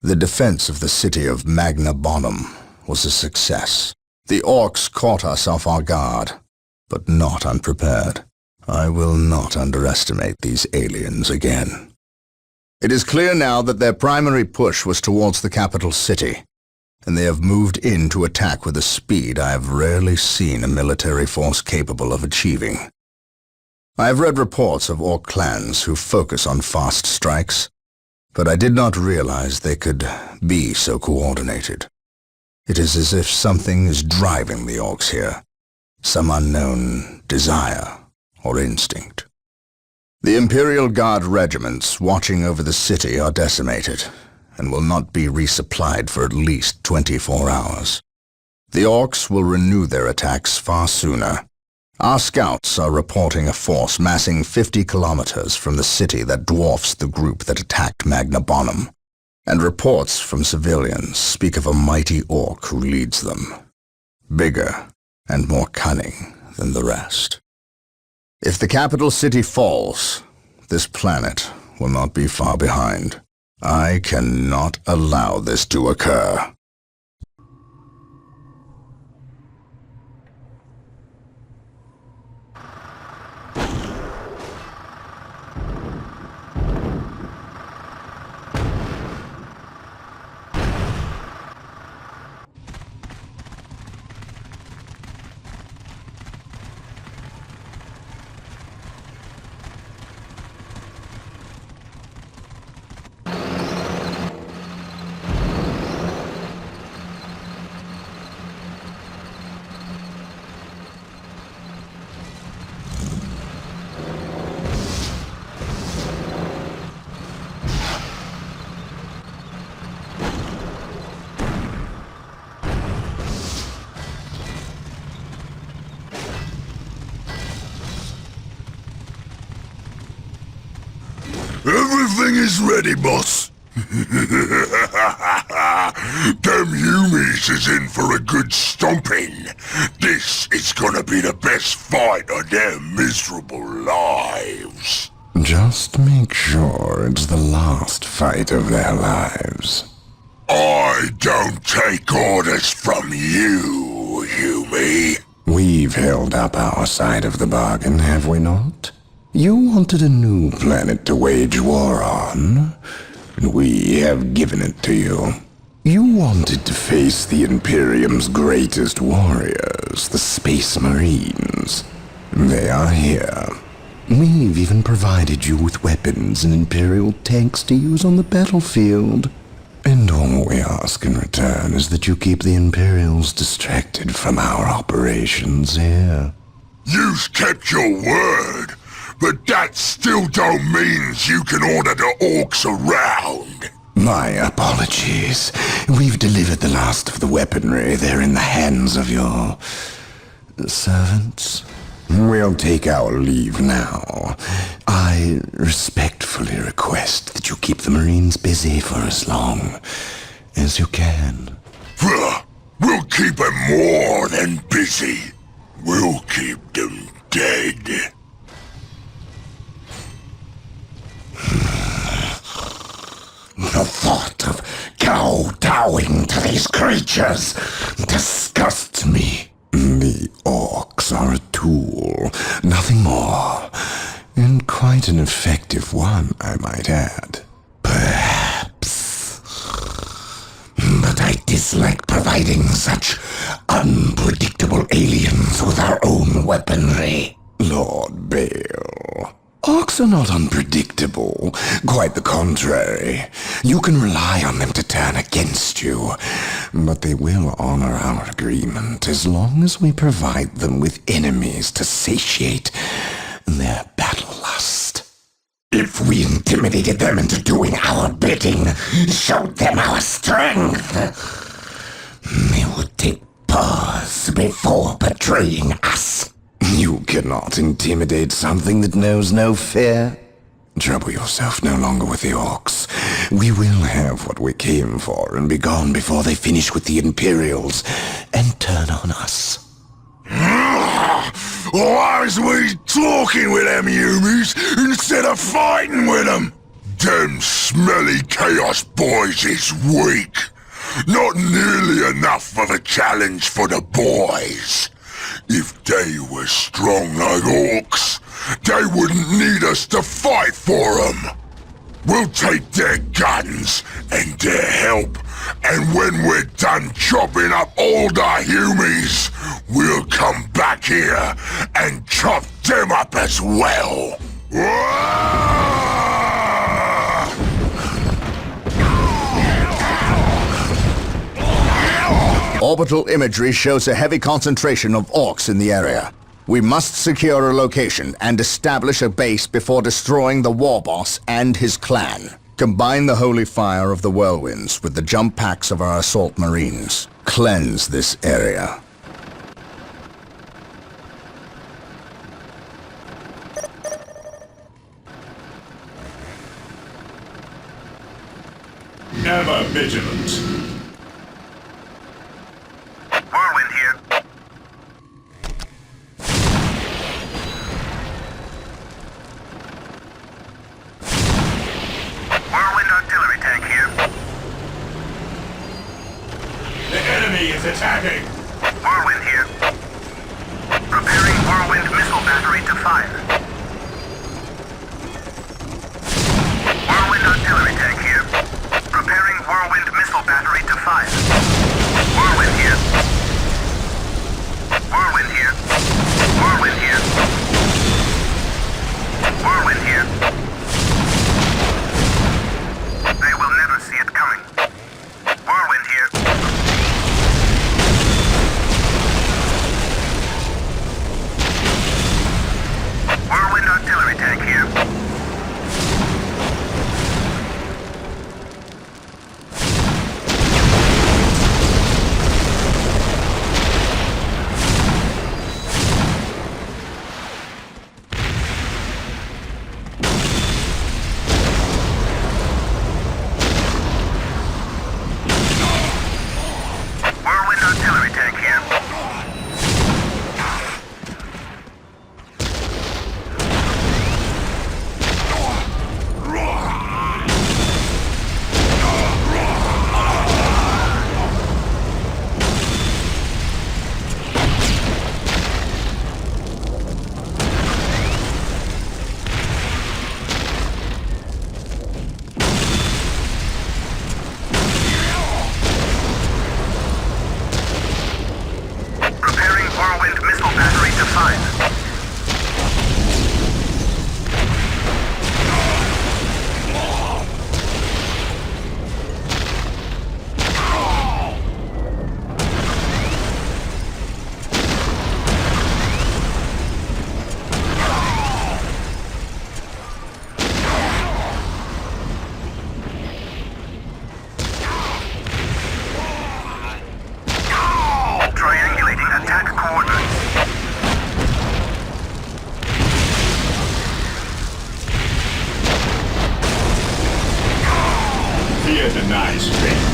The defense of the city of Magna Bonum was a success. The Orks caught us off our guard, but not unprepared. I will not underestimate these aliens again. It is clear now that their primary push was towards the capital city, and they have moved in to attack with a speed I have rarely seen a military force capable of achieving. I have read reports of Ork clans who focus on fast strikes, but I did not realize they could be so coordinated. It is as if something is driving the Orks here, some unknown desire or instinct. The Imperial Guard regiments watching over the city are decimated, and will not be resupplied for at least 24 hours. The Orks will renew their attacks far sooner. Our scouts are reporting a force massing 50 kilometers from the city that dwarfs the group that attacked Magna Bonum, and reports from civilians speak of a mighty Ork who leads them, bigger and more cunning than the rest. If the capital city falls, this planet will not be far behind. I cannot allow this to occur. Everything is ready, boss. Them Humies is in for a good stomping. This is gonna be the best fight of their miserable lives. Just make sure it's the last fight of their lives. I don't take orders from you, Humie. We've held up our side of the bargain, have we not? You wanted a new planet to wage war on, and we have given it to you. You wanted to face the Imperium's greatest warriors, the Space Marines. They are here. We've even provided you with weapons and Imperial tanks to use on the battlefield. And all we ask in return is that you keep the Imperials distracted from our operations here. You've kept your word. But that still don't mean you can order the Orks around. My apologies. We've delivered the last of the weaponry. They're in the hands of your servants. We'll take our leave now. I respectfully request that you keep the Marines busy for as long as you can. We'll keep them more than busy. We'll keep them dead. The thought of kowtowing to these creatures disgusts me. The Orks are a tool, nothing more. And quite an effective one, I might add. Perhaps. But I dislike providing such unpredictable aliens with our own weaponry. Lord Bale. Orks are not unpredictable. Quite the contrary. You can rely on them to turn against you. But they will honor our agreement as long as we provide them with enemies to satiate their battle lust. If we intimidated them into doing our bidding, showed them our strength, they would take pause before betraying us. You cannot intimidate something that knows no fear. Trouble yourself no longer with the Orks. We will have what we came for and be gone before they finish with the Imperials and turn on us. Why is we talking with them Humies instead of fighting with them? Them smelly chaos boys is weak. Not nearly enough of a challenge for the boys. If they were strong like orcs, they wouldn't need us to fight for them. We'll take their guns and their help, and when we're done chopping up all the humies, we'll come back here and chop them up as well. Orbital imagery shows a heavy concentration of orcs in the area. We must secure a location and establish a base before destroying the Warboss and his clan. Combine the holy fire of the whirlwinds with the jump packs of our assault marines. Cleanse this area. Ever vigilant. Whirlwind here. Whirlwind artillery tank here. The enemy is attacking. Whirlwind here. Preparing whirlwind missile battery to fire. Whirlwind artillery tank here. Preparing whirlwind missile battery to fire. Whirlwind here. Whirlwind here. Whirlwind here. Whirlwind here. They will never see it coming. Whirlwind here. Whirlwind artillery tank here. Whirlwind artillery tank here. Preparing whirlwind missile battery to fire. Triangulating attack coordinates. Fear denies faith.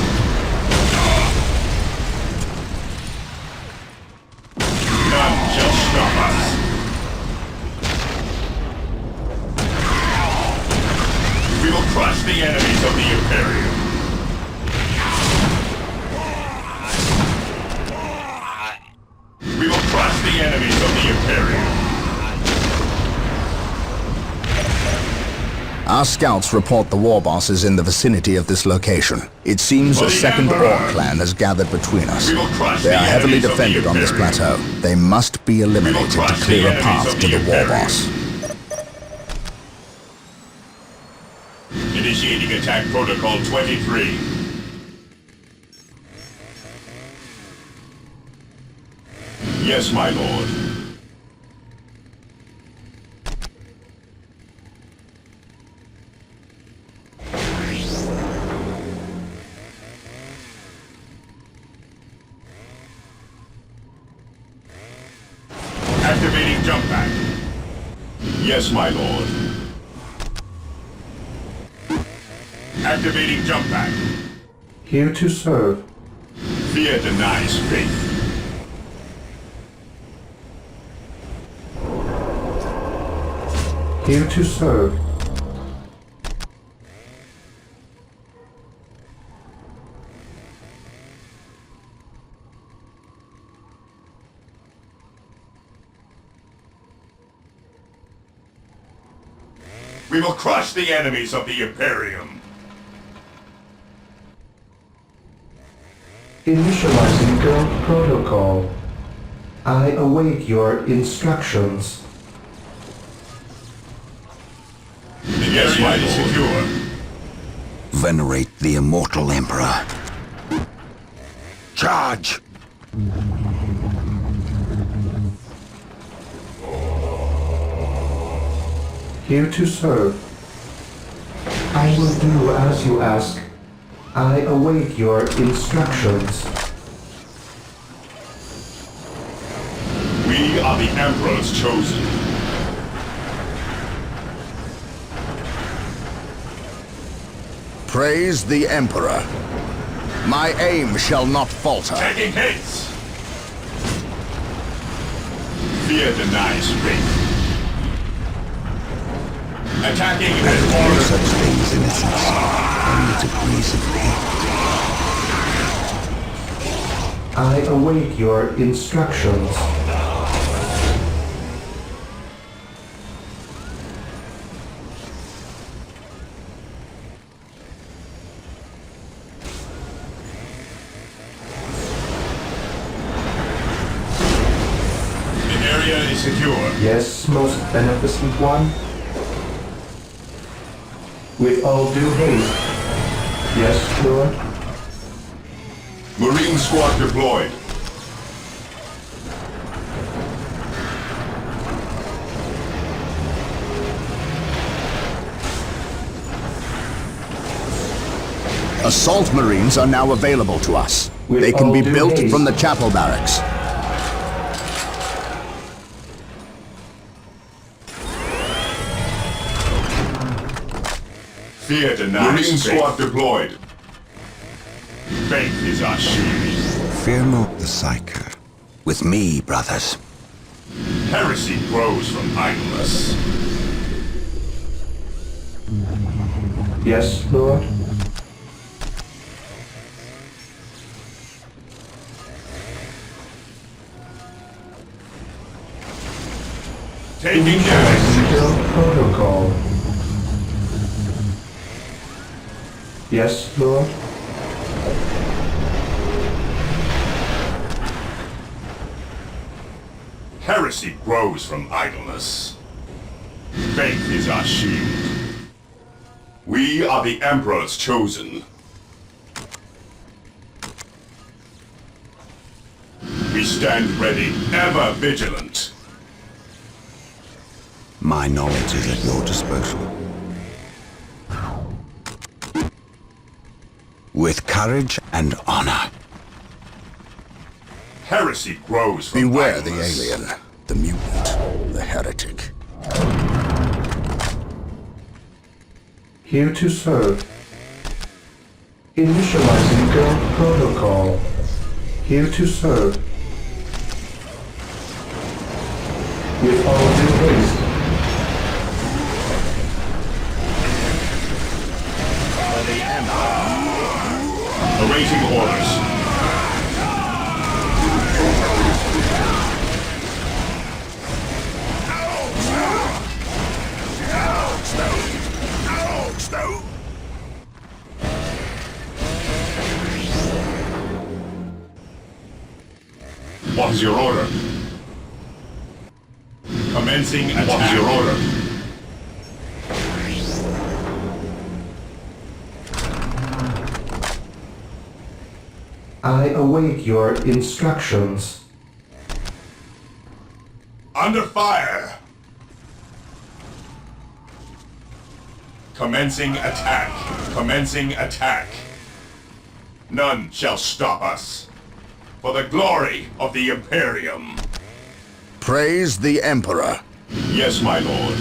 None shall stop us. We will crush the enemies of the Imperium. We will crush the enemies of the Imperium. Our scouts report the Warboss is in the vicinity of this location. It seems a second Orc clan has gathered between us. They are heavily defended on this plateau. They must be eliminated to clear a path to the Warboss. Initiating attack protocol 23. Yes, my lord. Activating jump pack. Yes, my lord. Activating jump pack. Here to serve. Fear denies faith. Here to serve. We will crush the enemies of the Imperium. Initializing build protocol. I await your instructions. The area is secure. Venerate the immortal Emperor. Charge! Here to serve. I will do as you ask. I await your instructions. We are the Emperor's chosen. Praise the Emperor. My aim shall not falter. Taking hits! Fear denies strength. Attacking as No ordered. such things, innocence. Only degrees of hate. I await your instructions. The area is secure. Yes, most beneficent one. With all due haste. Yes, Lord. Marine squad deployed. Assault Marines are now available to us. With They can all be due built haste. from the chapel barracks. Fear denies Marine squad deployed. Faith is our shield. Fear not the Psyker. With me, brothers. Heresy grows from idleness. Yes, Lord. Taking damage. Build protocol. Yes, Lord. Heresy grows from idleness. Faith is our shield. We are the Emperor's chosen. We stand ready, ever vigilant. My knowledge is at your disposal. With courage and honor. Heresy grows from Beware the idleness. alien, the mutant, the heretic. Here to serve. Initializing build protocol. Here to serve. With all due haste. Awaiting orders. What is your order? Commencing attack. What is your order? I await your instructions. Under fire! Commencing attack. Commencing attack. None shall stop us. For the glory of the Imperium. Praise the Emperor. Yes, my lord.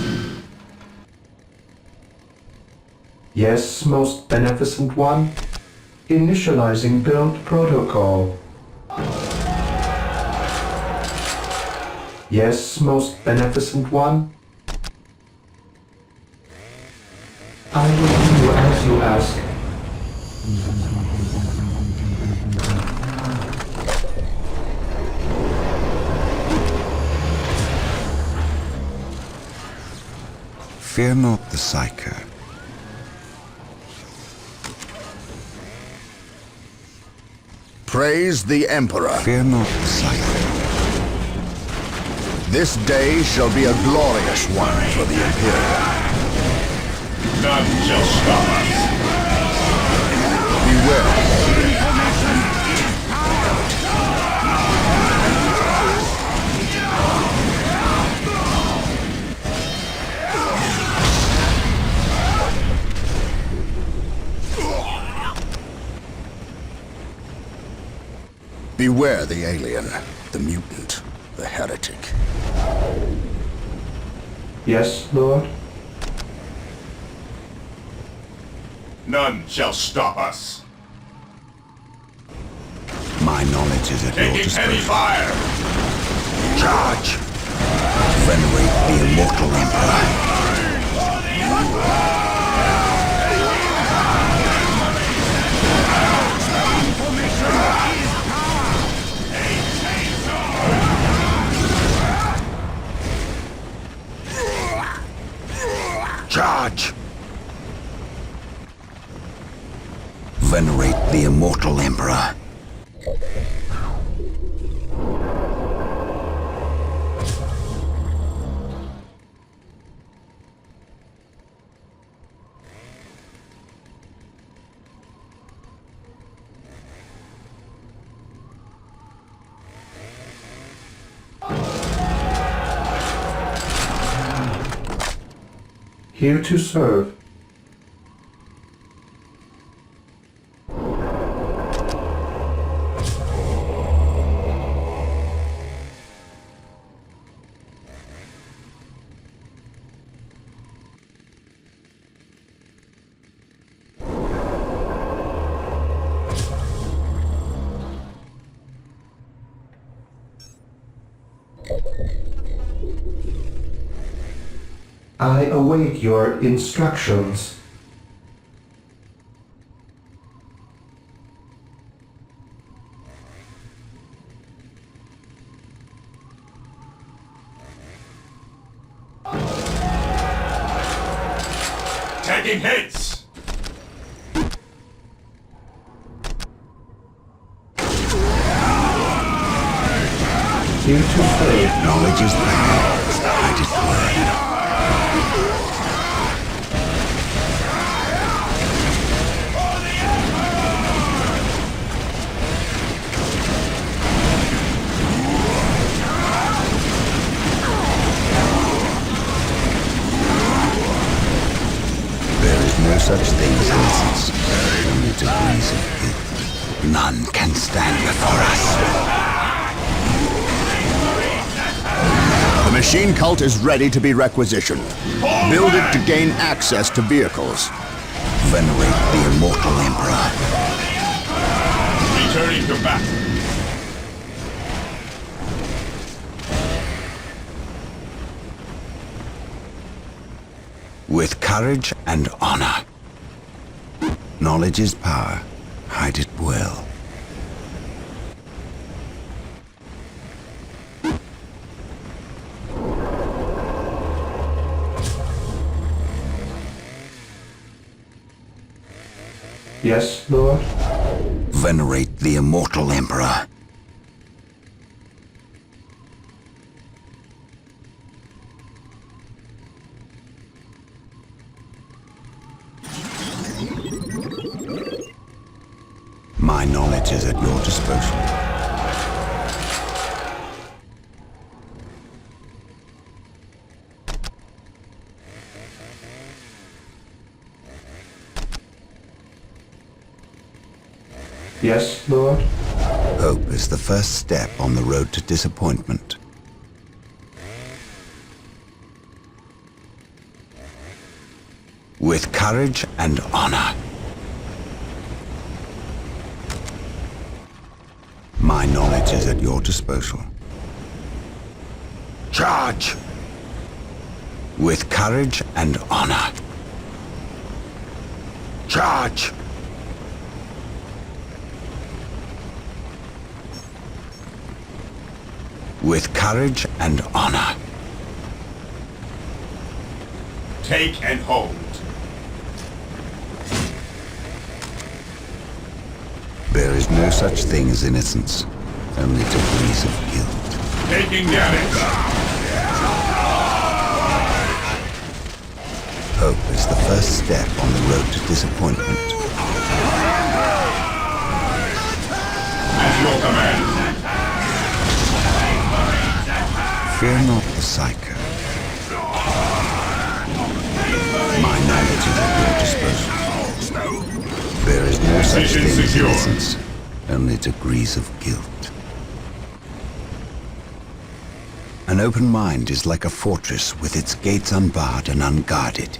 Yes, most beneficent one. Initializing build protocol. Yes, most beneficent one. I will do as you ask. Fear not the Psyker. Praise the Emperor. Fear not the Psyker. This day shall be a glorious one for the Imperium. None shall stop us. Beware. Beware the alien, the mutant, the heretic. Yes, Lord? None shall stop us. My knowledge is at your Taking heavy disposal. fire. Charge! Venerate the immortal Emperor. Charge! Venerate the immortal Emperor. Here to serve. I await your instructions. Taking hits. Here to serve. Knowledge is power. I declare. No such thing as innocence, only to reason. None can stand before us. The machine cult is ready to be requisitioned. Build it to gain access to vehicles. Venerate the immortal Emperor. Returning to battle. With courage and honor. Knowledge is power. Hide it well. Yes, Lord? Venerate the immortal Emperor. My knowledge is at your disposal. Yes, Lord? Hope is the first step on the road to disappointment. With courage and honor. My knowledge is at your disposal. Charge! With courage and honor. Charge! With courage and honor. Take and hold. There is no such thing as innocence, only degrees of guilt. Taking damage. Hope is the first step on the road to disappointment. At your command. Fear not the psycho. My knowledge is at your disposal. There is no such Position thing as secure. innocence, only degrees of guilt. An open mind is like a fortress with its gates unbarred and unguarded.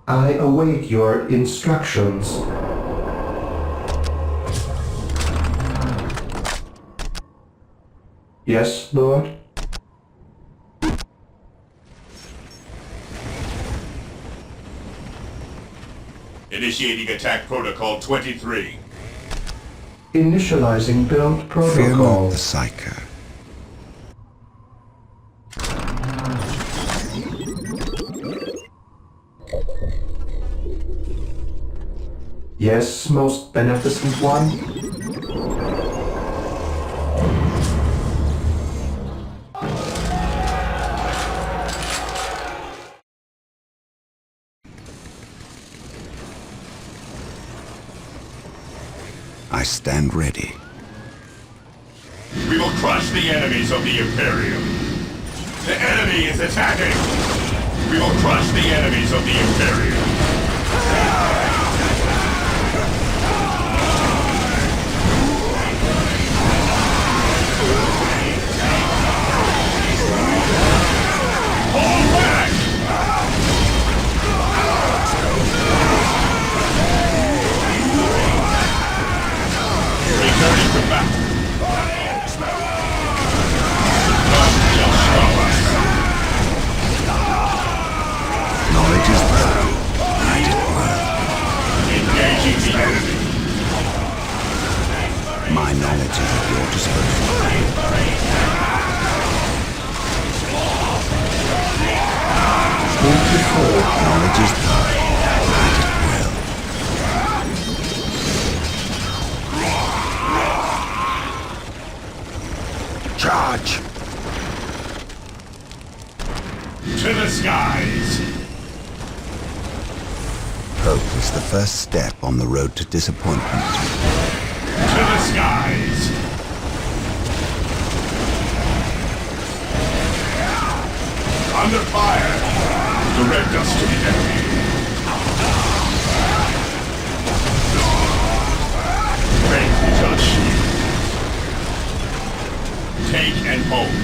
I await your instructions. Yes, Lord? Initiating attack protocol 23. Initializing build Fear protocol. not the psycho. Yes, most beneficent one? I stand ready. We will crush the enemies of the Imperium. The enemy is attacking. We will crush the enemies of the Imperium. Fall back! Returning to battle. None shall stop us. Knowledge is power. Hide it well. Engaging the enemy. My knowledge is at your disposal. Knowledge is power. Hide it well. Charge! To the skies. Hope is the first step on the road to disappointment. To the skies. Under fire. Direct us to the enemy. Faith is our shield. Take and hold.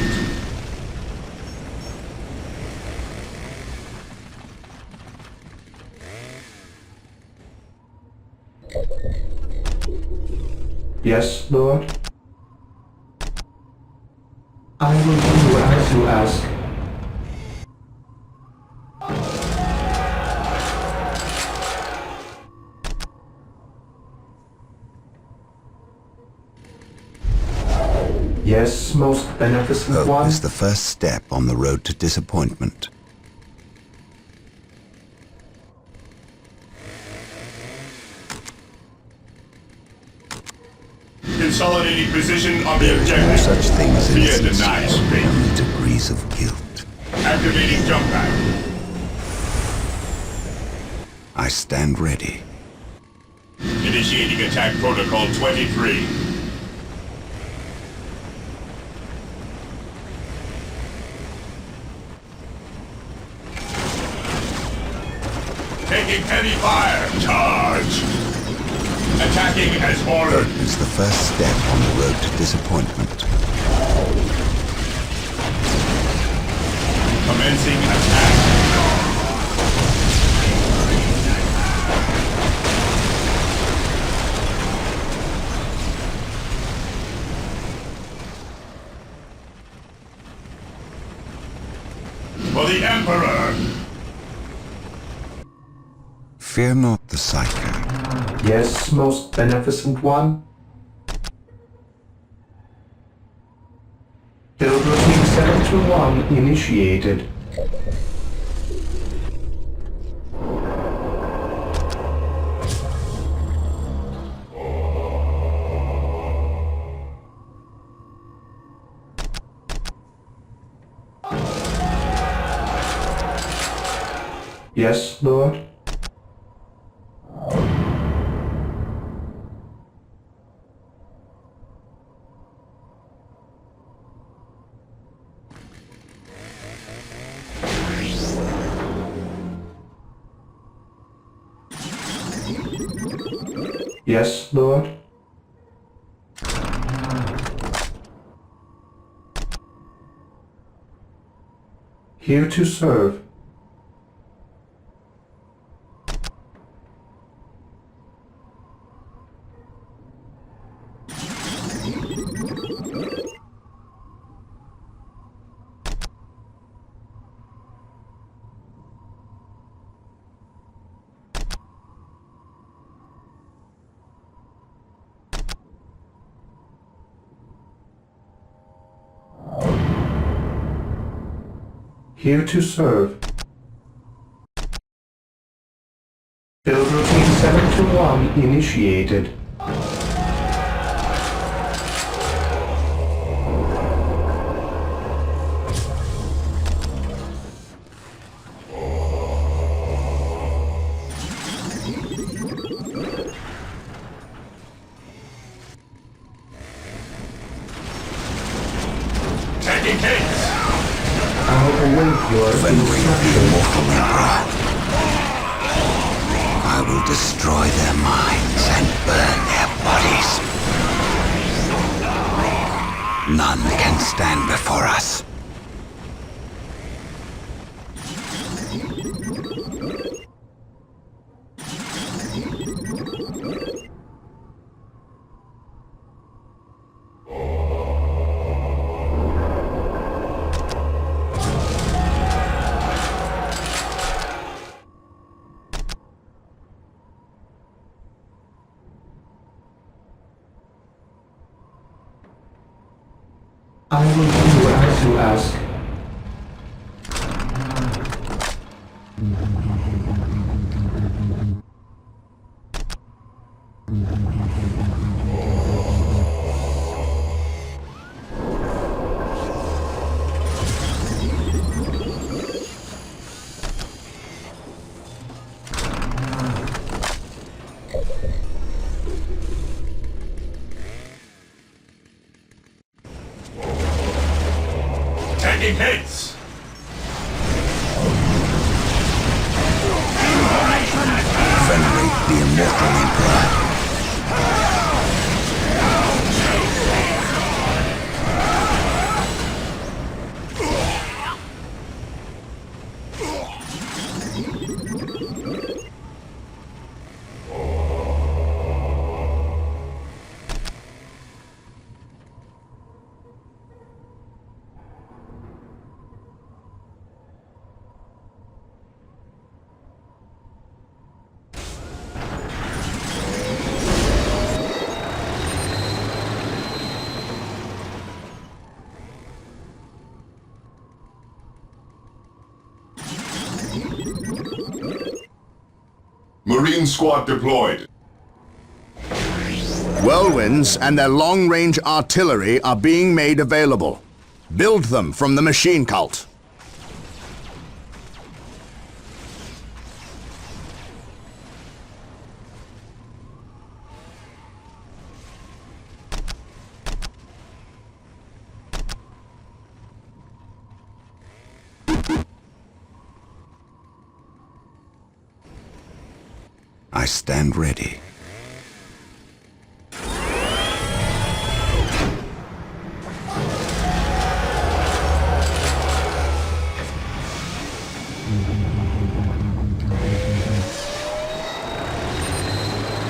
Yes, Lord? I will do as you ask. Yes, most beneficent Hope one? is the first step on the road to disappointment. Consolidating position on the There is no objective. such thing as Fear innocence, denies faith. only degrees of guilt. Activating jump pack. I stand ready. Initiating attack protocol 23. Taking heavy fire. Charge. Attacking as ordered. Hope is the first step on the road to disappointment. Commencing attack. Fear not the Psycho. Yes, most beneficent one. Build routine 721 initiated. Yes, Lord. Yes, Lord. Here to serve. Here to serve. Build routine 721 initiated. Taking hits! I'll await your instructions. I will destroy their minds and burn their bodies. None can stand before us. I will do as you ask. Taking hits! Venerate the immortal Emperor. Marine squad deployed. Whirlwinds and their long-range artillery are being made available. Build them from the machine cult. I stand ready.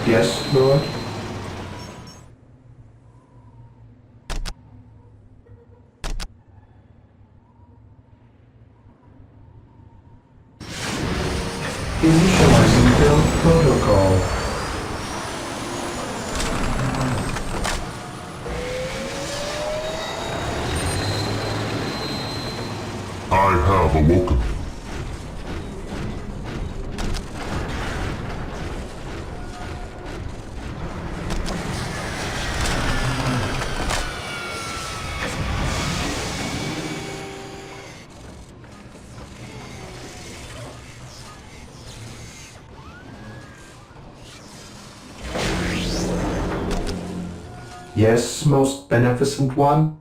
Yes, Lord. Initializing Build protocol. I have awoken. Yes, most beneficent one?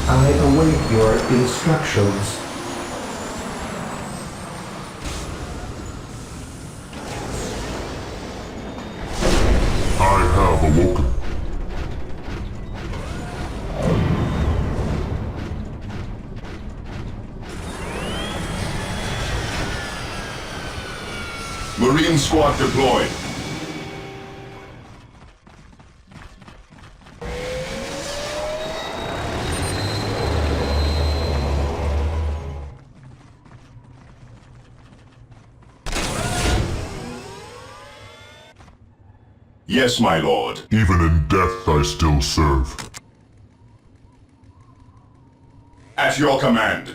I await your instructions. I have awoken. Marine squad deployed. Yes, my lord. Even in death I still serve. At your command.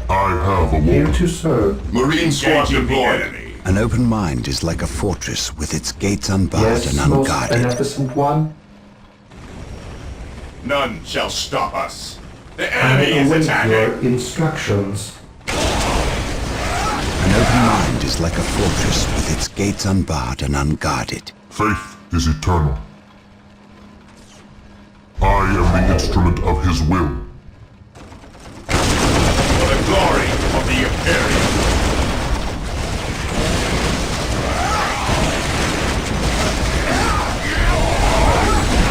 I have Here awoken. to serve. Marine squad Engaging the deployed. enemy. An open mind is like a fortress with its gates unbarred Yes, and most unguarded. beneficent one? None shall stop us. The I enemy is await attacking. your instructions. An open mind is like a fortress with its gates unbarred and unguarded. Faith is eternal. I am the instrument of his will. For the glory of the Imperium.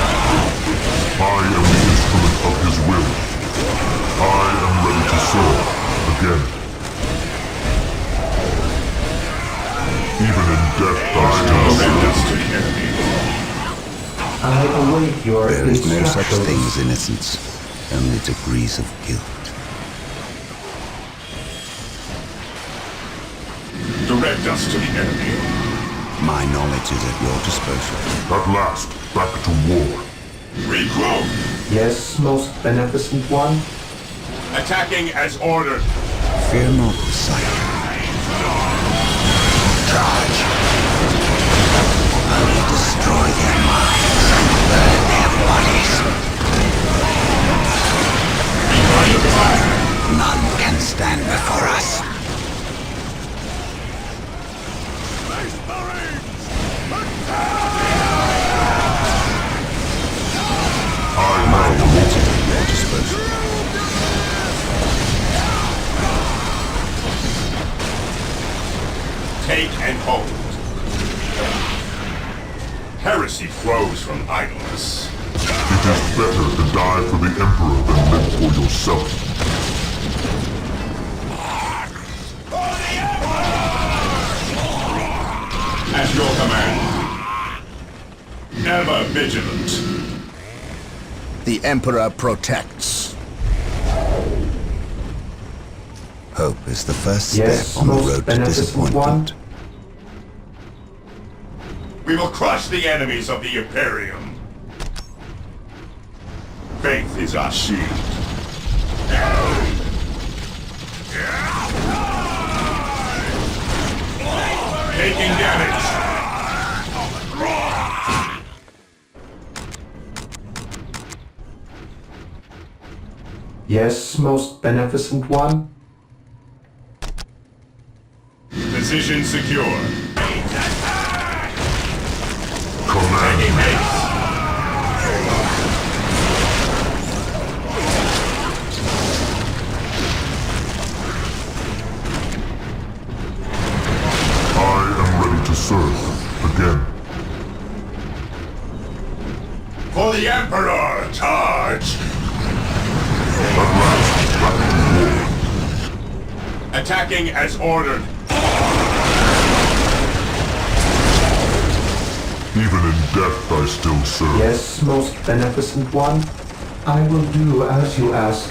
I am the instrument of his will. I am ready to serve again. Even in death I still Surrenders serve. to the enemy. I await your There is no instructions. such thing as innocence, only degrees of guilt. Direct us to the enemy. My knowledge is at your disposal. At last, back to war. Regroup. Yes, most beneficent one? Attacking as ordered. Fear not the sight. Charge! I will destroy their minds and burn their bodies. None can stand before us. My knowledge is at your disposal. Take and hold. Heresy flows from idleness. It is better to die for the Emperor than live for yourself. At your command. Ever vigilant. The Emperor protects. Hope is the first step Yes, on the most road to beneficent one? disappointment. We will crush the enemies of the Imperium. Faith is our shield. Taking damage. Yes, most beneficent one? Position secure. Command Taking me. base. I am ready to serve again. For the Emperor! Charge! At last, back to war. Attacking as ordered. Even in death I still serve. Yes, most beneficent one. I will do as you ask.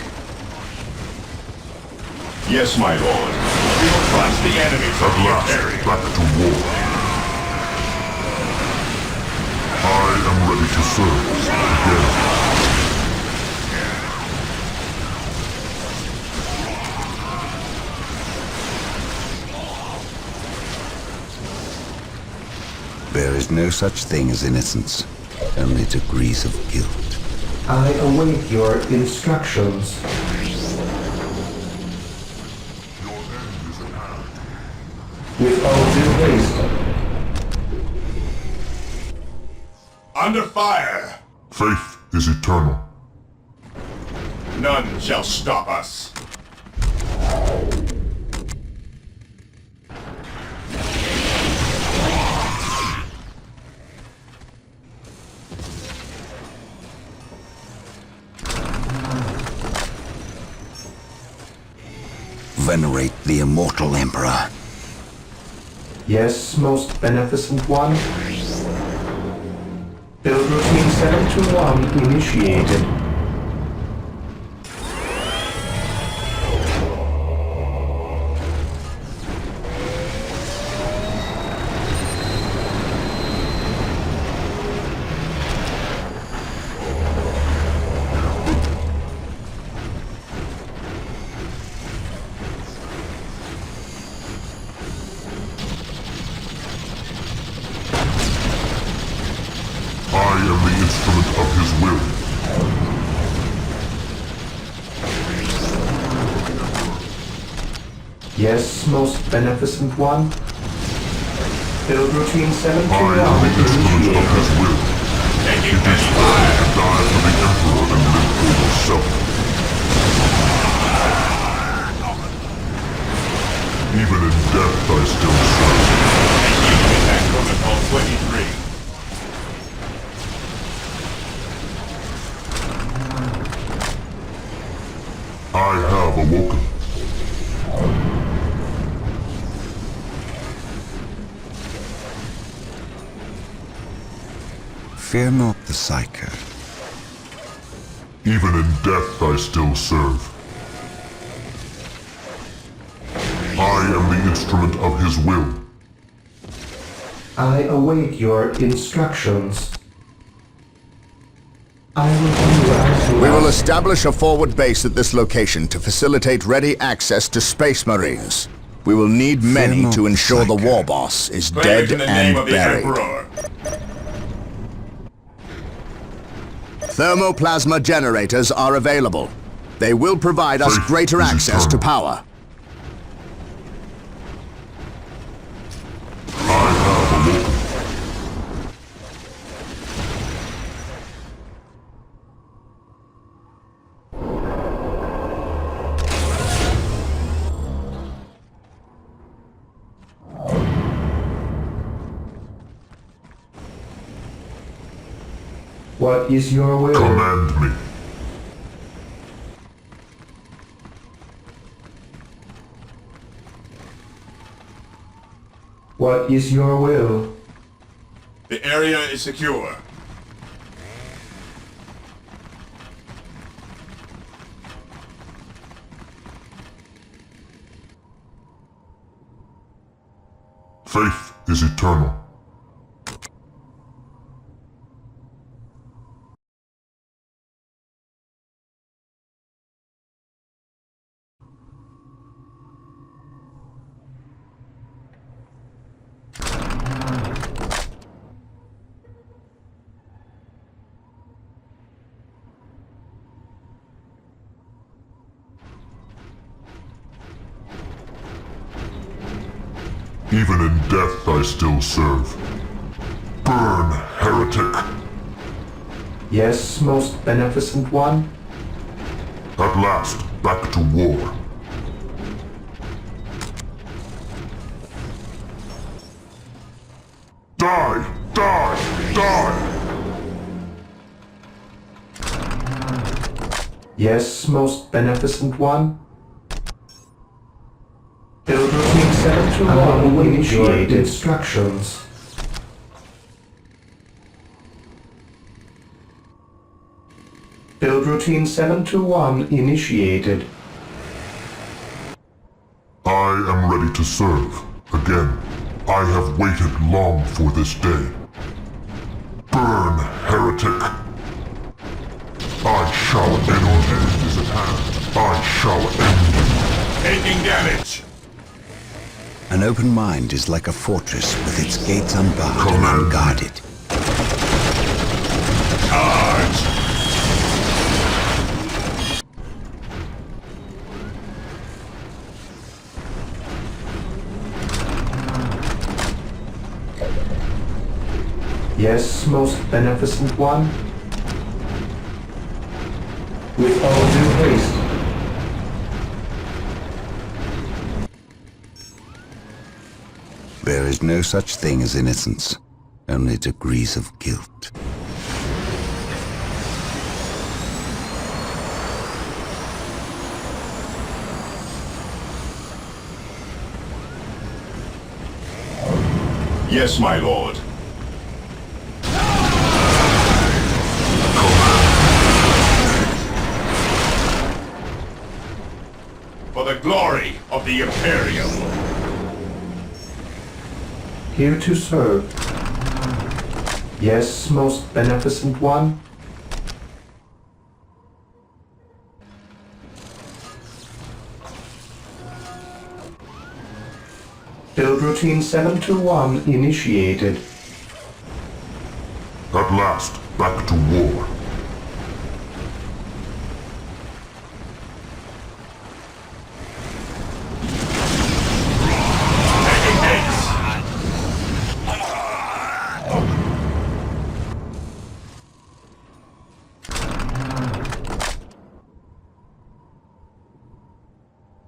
Yes, my lord. We will crush the enemies of At the last, Imperium. back to war. I am ready to serve again. There is no such thing as innocence, only degrees of guilt. I await your instructions. With all due haste. Under fire! Faith is eternal. None shall stop us. Venerate the immortal Emperor. Yes, most beneficent one. Build routine 721 initiated. I am the instrument of his will. Yes, most beneficent one. Build routine I am the 721 instrument of initiated. his will. Taking It is heavy better fire! to die for the Emperor than live for yourself. Even in death I still serve. Attack Protocol 23. I have awoken. Fear not the Psyker. Even in death I still serve. I am the instrument of his will. I await your instructions. I will do as you We will ask. establish a forward base at this location to facilitate ready access to Space Marines. We will need many not to ensure the Psyker. Warboss is Claim dead it in the name and of the buried. Emperor. Thermoplasma generators are available. They will provide us Faith greater is access to eternal. power. I have awoken. What is your will? Command me. What is your will? The area is secure. Faith is eternal. Even in death I still serve. Burn, heretic! Yes, most beneficent one. At last, back to war. Die! Die! Die! Yes, most beneficent one. Build routine 721 initiated. Instructions. Build routine 721 initiated. I am ready to serve. Again, I have waited long for this day. Burn, heretic! I shall end it is at hand. I shall end it. Taking damage. An open mind is like a fortress with its gates unbarred and Command. unguarded. Charge. Yes, most beneficent one. With all due haste. There is no such thing as innocence, only degrees of guilt. Yes, my lord. For the glory of the Imperium. Here to serve. Yes, most beneficent one. Build routine 721 initiated. At last, back to war. Taking hits.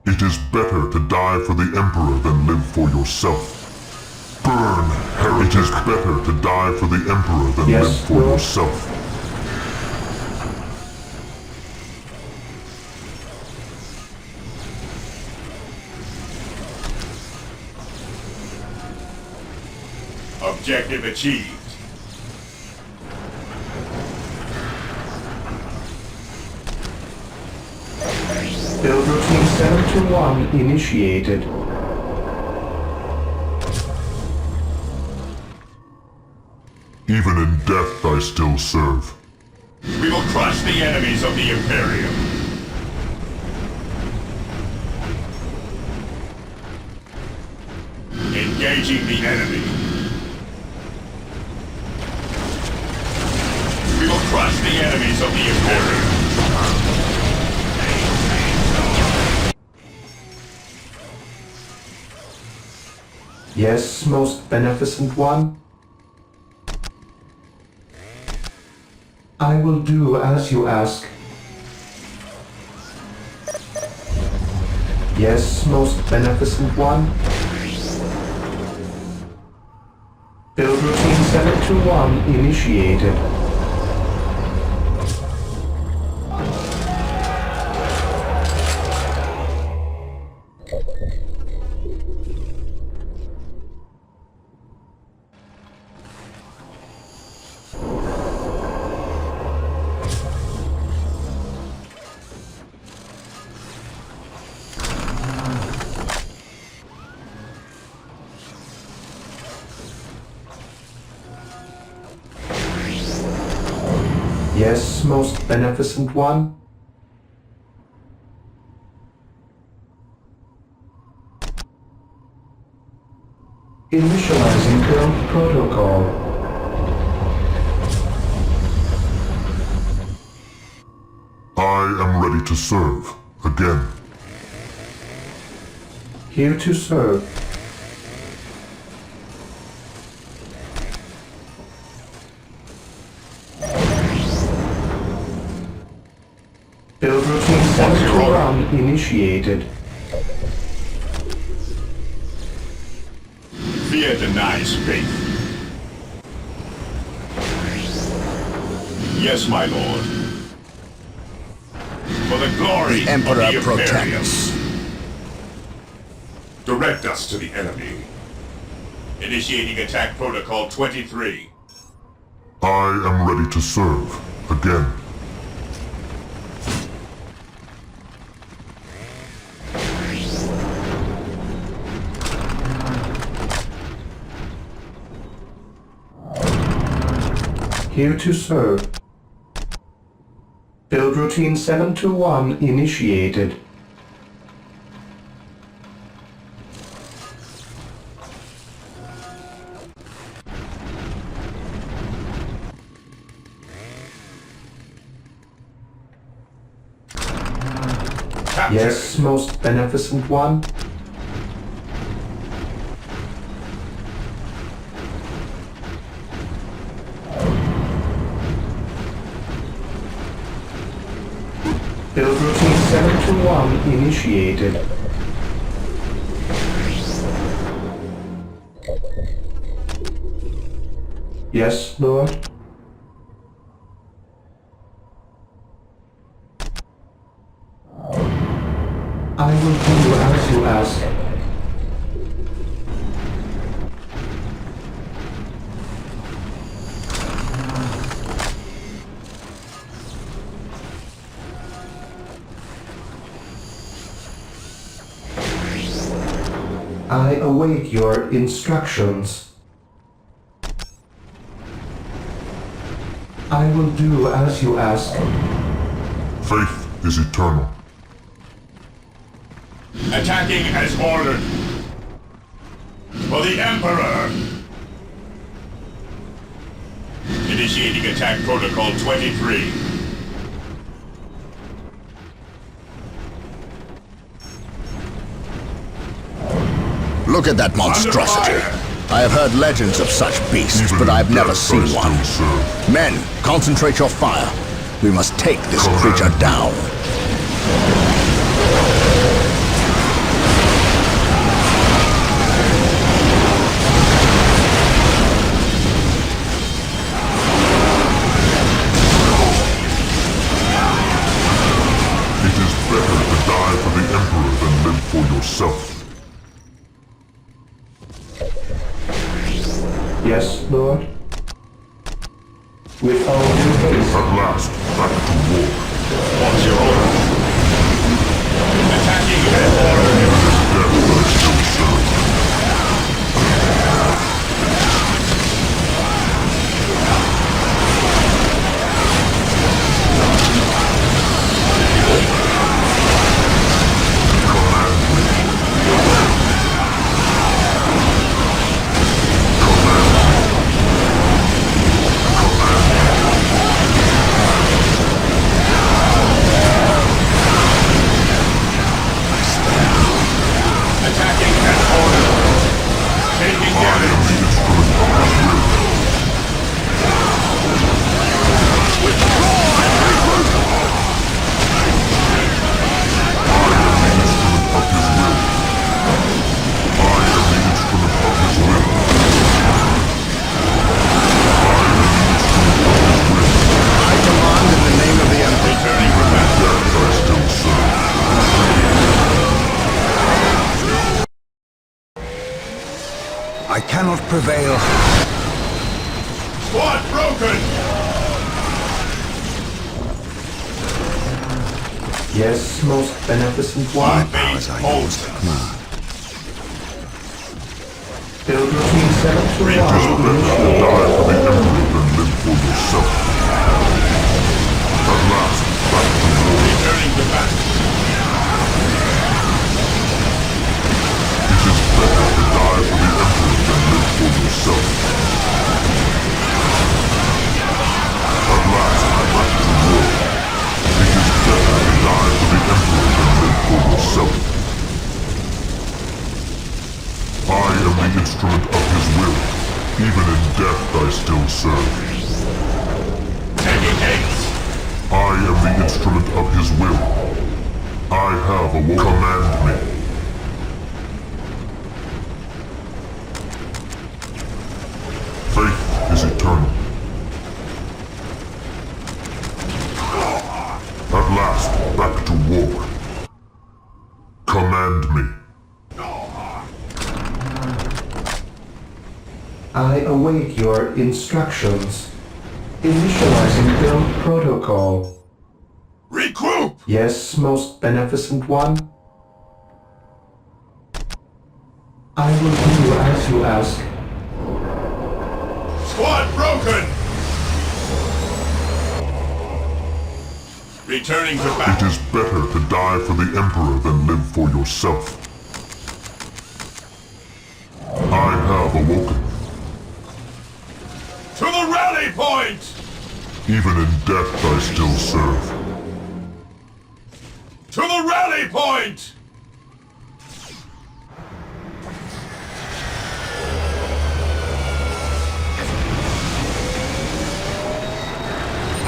It is better to die for the Emperor than live for yourself. Burn, heretic! It is better to die for the Emperor than Yes, live for Lord. yourself. Objective achieved. Build routine 721 initiated. Even in death I still serve. We will crush the enemies of the Imperium. Engaging the enemy. We will crush the enemies of the Imperium. Yes, most beneficent one. I will do as you ask. Yes, most beneficent one. Build routine 721 initiated. Yes, most beneficent one. Initializing current protocol. I am ready to serve. Again. Here to serve. Build routine 721 initiated. Fear denies faith. Yes, my lord. For the glory The Emperor of the Imperium. protects. Direct us to the enemy. Initiating attack protocol 23. I am ready to serve. Again. Here to serve. Build routine 721 initiated. Captured. Yes, most beneficent one. Build routine 721 initiated. Yes, Lord. I will do as you ask. I await your instructions. I will do as you ask. Faith is eternal. Attacking as ordered. For the Emperor. Initiating attack protocol 23. Look at that monstrosity. Under fire. I have heard legends of such beasts, but I've never seen one. Men, concentrate your fire. We must take this creature down. It is better to die for the Emperor than live for yourself. Yes, Lord. With all due haste. At last, back to war. What's your order? Attacking as ordered. Death I still serve. Attacking as ordered. Taking damage. I command in the name of the Emperor. Returning from battle. Death I still serve. I cannot prevail. Squad broken. Yes, most beneficent one. Base hold. Build routine It is 721 better to initiated. die for the Emperor than live for yourself. At last, back to war. Returning to battle. It is better to die for the Emperor than live for yourself. At last, back to war. It is better to die for the Emperor than live for yourself. I am the instrument of his will. Even in death I still serve. Taking haste. I am the instrument of his will. I have a will. Command me. Faith is eternal. At At last, back to war. Command me. I await your instructions. Initializing build protocol. Regroup! Yes, most beneficent one? I will do as you ask. Squad broken! Returning to It battle. is better to die for the Emperor than live for yourself. I have awoken. To the rally point! Even in death I still serve. To the rally point!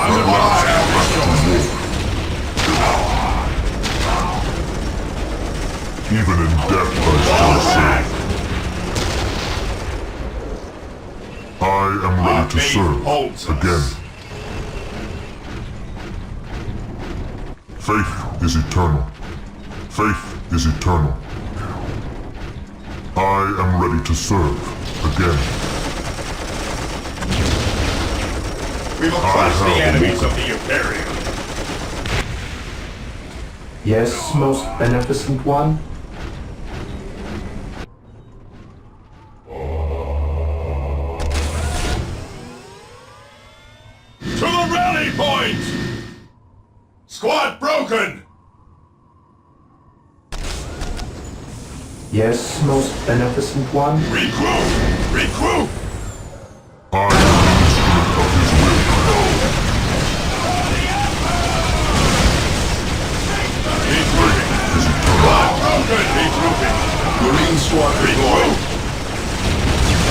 Under fire! Even in death I still serve. I am ready to serve again. Faith is eternal. Faith is eternal. I am ready to serve again. We will crush the enemies of the Imperium. Yes, most beneficent one? To the rally point! Squad broken! Yes, most beneficent one? Regroup! Regroup! I am the instrument of his will. Regrouping! Is eternal. Squad broken! Regrouping! Marine squad regroup!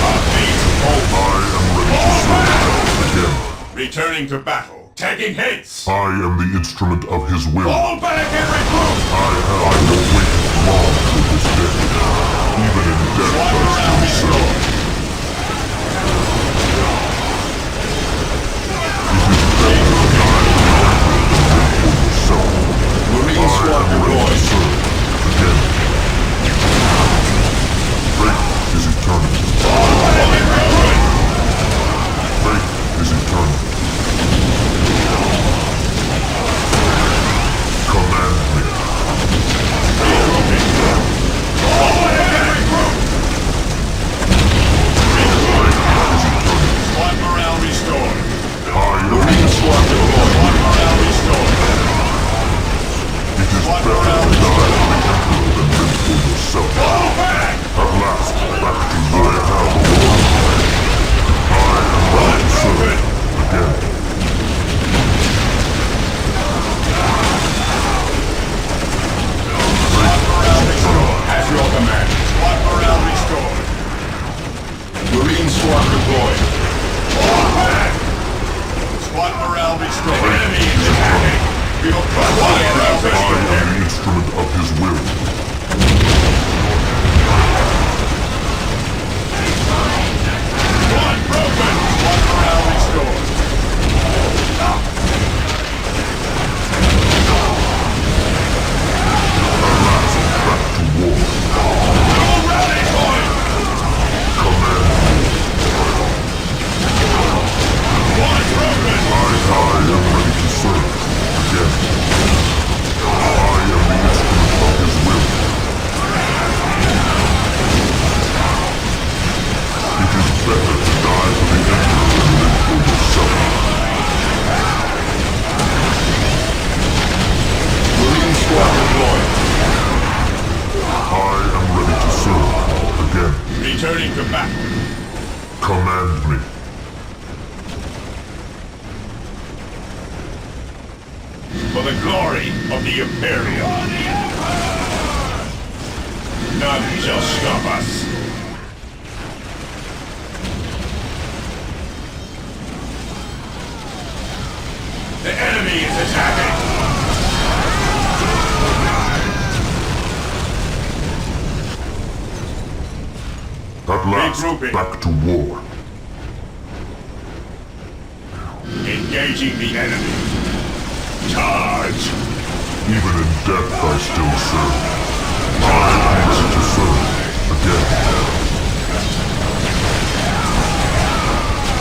I am ready to serve again. Returning to battle. Taking hits! I am the instrument of his will. Fall back and regroup! I have waited long for this day. Even in death I still serve. It is better to die for the Emperor than live for yourself. Marine squad I am ready to deployed. serve again. Faith is eternal. Faith is eternal. Command me. Squad morale restored. I am Marine squad deployed. Squad morale restored. It is better to die for the Emperor than live for yourself. Fall back! At last, back to I have awoken. I am ready to serve again. As your command. Squad morale restored. Marine squad deployed. Fall back! Squad morale restored. Enemy is attacking. We will crush the enemies of I the am Imperium. the instrument of his will. Squad broken. Squad morale restored. Back to war. To the rally point! Command me. Squad broken! I am ready to serve again. I am the instrument of his will. It is better to die for the Emperor than live for yourself. Marine squad deployed. I am ready to serve again. Returning to battle. Command me. For the glory of the Imperium. None shall stop us. The enemy is attacking. At last, Regrouping. back to war. Engaging the enemy. Charge! commands. Even in death I still serve. I am ready to serve again.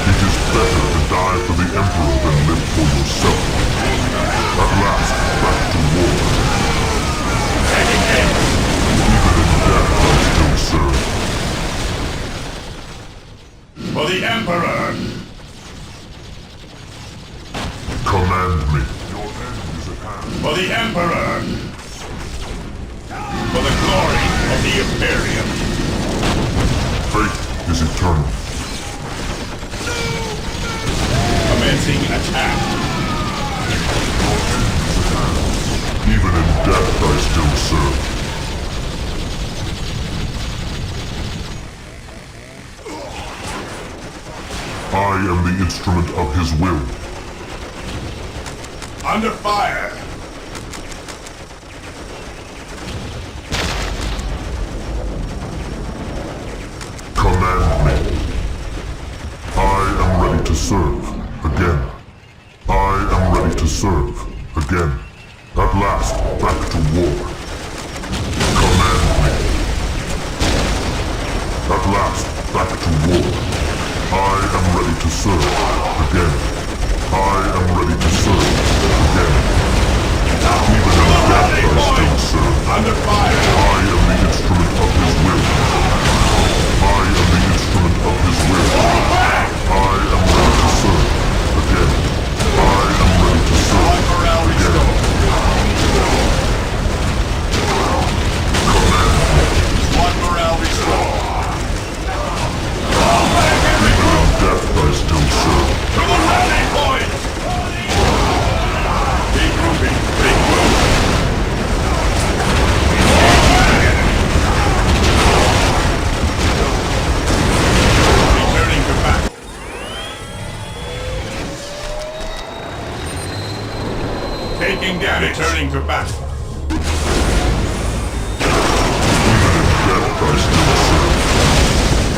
It is better to die for the Emperor than live for yourself. At last, back to war. Even in death I still serve. For the Emperor! Command me. Your end is at hand. For the Emperor! For the glory of the Imperium! Faith is eternal. Commencing attack! Even in death I still serve. I am the instrument of his will. Under fire! Command me. I am ready to serve again. I am ready to serve again. At last, back to war. Command me. At last, back to war. I am ready to serve again. I am ready to serve again. Even in death I still serve. Under fire! I am the instrument of his will. I am the instrument of his will. I am ready to serve again. I am ready to serve again. Command me. Squad morale restored! Even in death I still serve. To the rally point! Regrouping! Regroup! Returning to battle. Taking damage. Returning to battle. Even in death I still serve.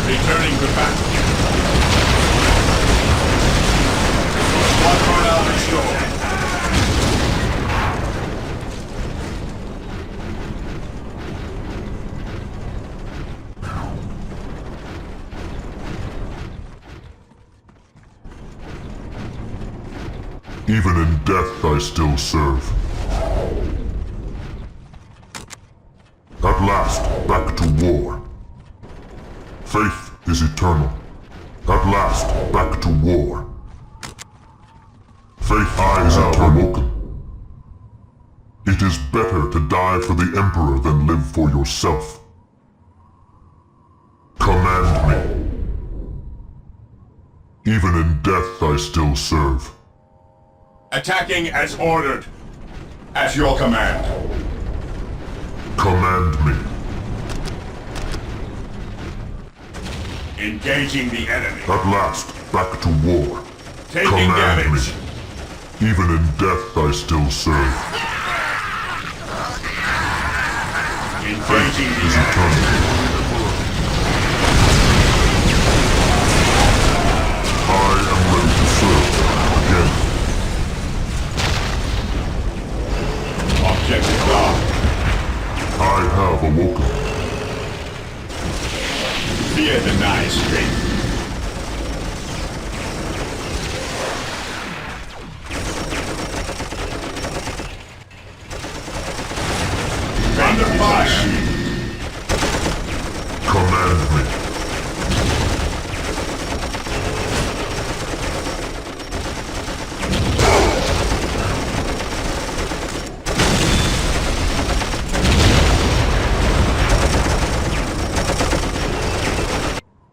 Returning to battle. Squad morale restored. Even in death I still serve. At last, back to war. Faith is eternal. At last, back to war. Faith is eternal. It is better to die for the Emperor than live for yourself. Command me. Even in death I still serve. Attacking as ordered. At your command. Command me. Engaging the enemy. At last, back to war. Taking Command damage. me. Even in death I still serve. Engaging Is the enemy. eternal. I am ready to serve again. Objective locked. I have awoken. Fear denies strength. Under fire. Command me.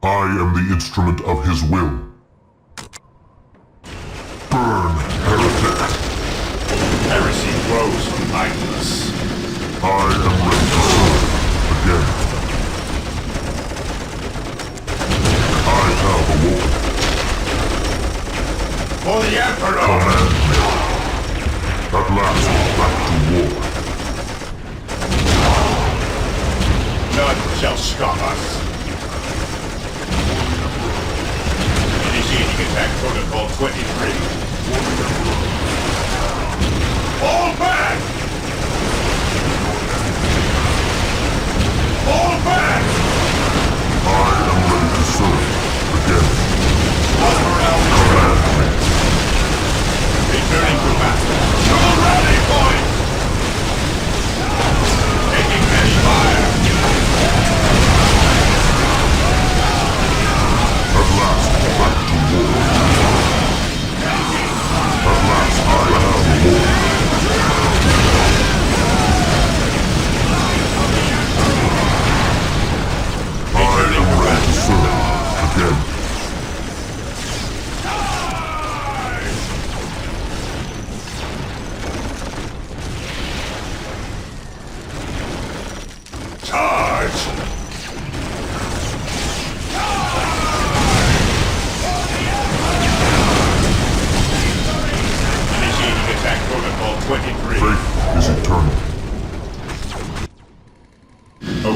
I am the instrument of his will. Burn, heretic! Heresy grows mindless. I am ready to serve again. I have awoken. For the Emperor! Command me. At last, back to war. None shall stop us. Initiating attack protocol 29.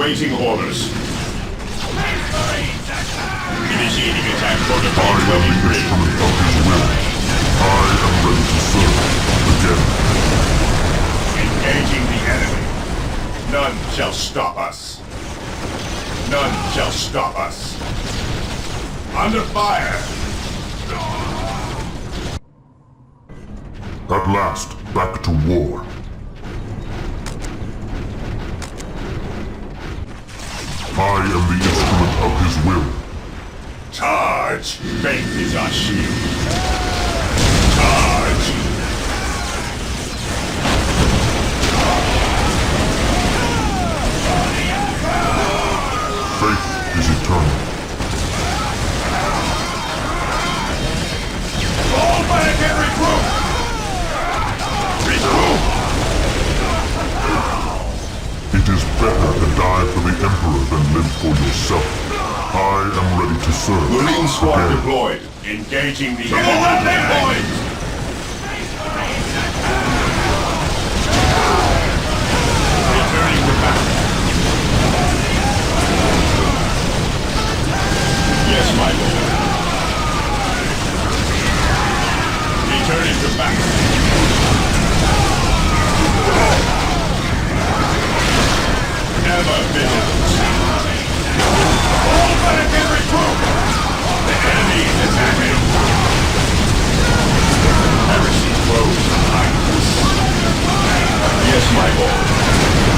Awaiting orders. Initiating attack protocol 23. I am ready to serve. Again. Engaging the enemy. None shall stop us. None shall stop us. Under fire. At last, back to war. I am the instrument of his will. Charge! Faith is our shield. Charge! Faith is eternal. Fall back and regroup! Regroup! It is better to die for the Emperor than live for yourself. I am ready to serve. Marine squad Again. deployed. Engaging the enemy. Returning to battle. Yes, my lord. Returning to battle. Never vigilant. Fall back and regroup! The enemy is attacking! Heresy flows behind us. Yes, my lord.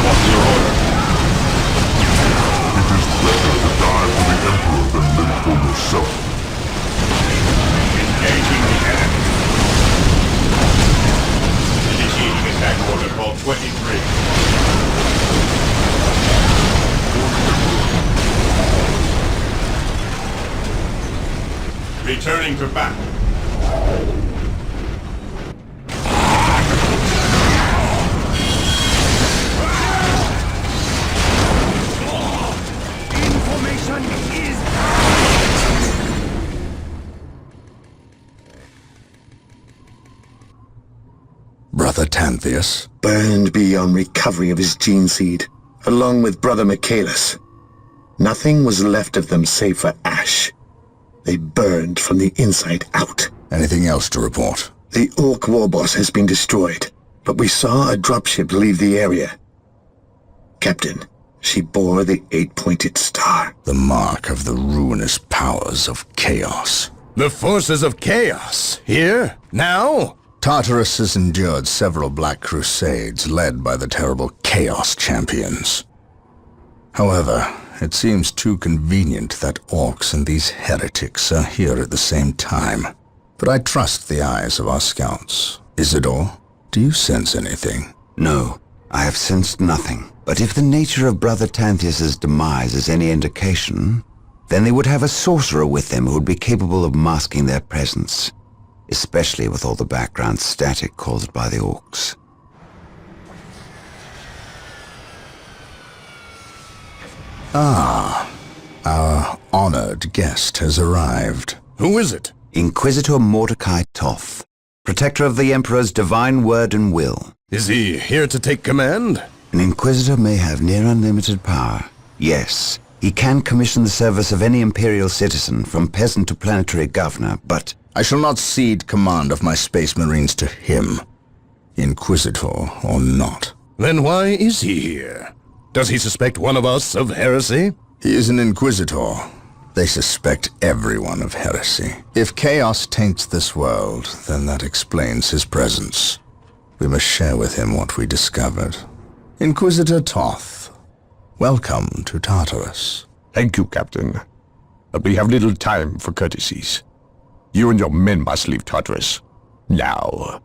What's your order? It is better to die for the Emperor than live for yourself. Engaging the enemy. Initiating attack protocol 23. Returning to battle. Information is... Brother Tantheus? Burned beyond recovery of his gene seed, along with Brother Michaelis. Nothing was left of them save for ash. They burned from the inside out. Anything else to report? The Ork Warboss has been destroyed, but we saw a dropship leave the area. Captain, she bore the 8-pointed star. The mark of the ruinous powers of chaos. The forces of chaos? Here? Now? Tartarus has endured several Black Crusades led by the terrible Chaos Champions. However, it seems too convenient that Orks and these heretics are here at the same time. But I trust the eyes of our scouts. Isidore, do you sense anything? No, I have sensed nothing. But if the nature of Brother Tantheus' demise is any indication, then they would have a sorcerer with them who would be capable of masking their presence, especially with all the background static caused by the Orks. Ah, our honored guest has arrived. Who is it? Inquisitor Mordecai Toth, protector of the Emperor's divine word and will. Is he here to take command? An Inquisitor may have near unlimited power. Yes, he can commission the service of any Imperial citizen, from peasant to planetary governor, but... I shall not cede command of my Space Marines to him, Inquisitor or not. Then why is he here? Does he suspect one of us of heresy? He is an Inquisitor. They suspect everyone of heresy. If chaos taints this world, then that explains his presence. We must share with him what we discovered. Inquisitor Toth, welcome to Tartarus. Thank you, Captain. But we have little time for courtesies. You and your men must leave Tartarus. Now.